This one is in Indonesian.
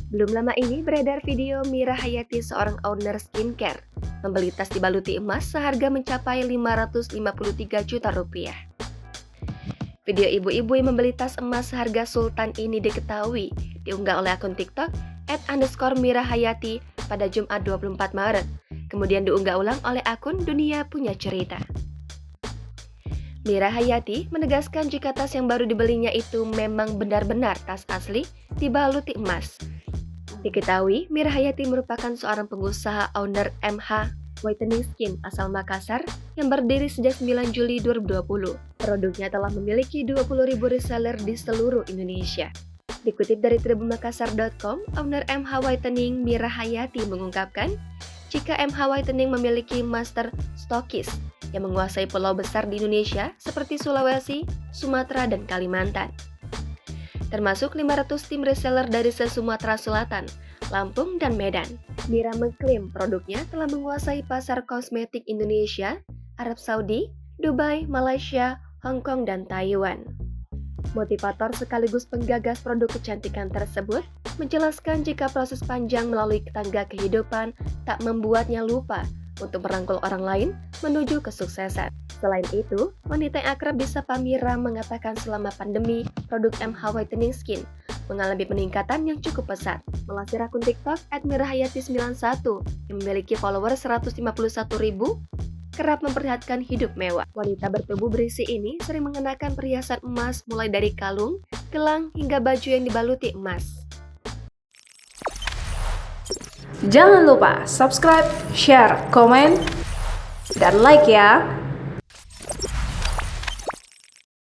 Belum lama ini beredar video Mira Hayati, seorang owner skincare, membeli tas dibaluti emas seharga mencapai Rp553 juta. Video ibu-ibu yang membeli tas emas seharga sultan ini diketahui diunggah oleh akun TikTok @_Mira_Hayati pada Jumat 24 Maret, kemudian diunggah ulang oleh akun Dunia Punya Cerita. Mira Hayati menegaskan jika tas yang baru dibelinya itu memang benar-benar tas asli dibaluti emas. Diketahui, Mira Hayati merupakan seorang pengusaha owner MH Whitening Skin asal Makassar yang berdiri sejak 9 Juli 2020. Produknya telah memiliki 20.000 reseller di seluruh Indonesia. Dikutip dari tribunmakassar.com, owner MH Whitening Mira Hayati mengungkapkan, jika MH Whitening memiliki master stokis yang menguasai pulau besar di Indonesia seperti Sulawesi, Sumatera, dan Kalimantan, termasuk 500 tim reseller dari se-Sumatera Selatan, Lampung, dan Medan. Mira mengklaim produknya telah menguasai pasar kosmetik Indonesia, Arab Saudi, Dubai, Malaysia, Hong Kong, dan Taiwan. Motivator sekaligus penggagas produk kecantikan tersebut menjelaskan jika proses panjang melalui tangga kehidupan tak membuatnya lupa untuk merangkul orang lain menuju kesuksesan. Selain itu, wanita yang akrab disapa Mira mengatakan selama pandemi, produk MH Whitening Skin mengalami peningkatan yang cukup pesat. Melansir akun TikTok @mirahayati91 yang memiliki follower 151.000, kerap memperlihatkan hidup mewah. Wanita bertubuh berisi ini sering mengenakan perhiasan emas mulai dari kalung, gelang, hingga baju yang dibaluti emas. Jangan lupa subscribe, share, komen, dan like ya!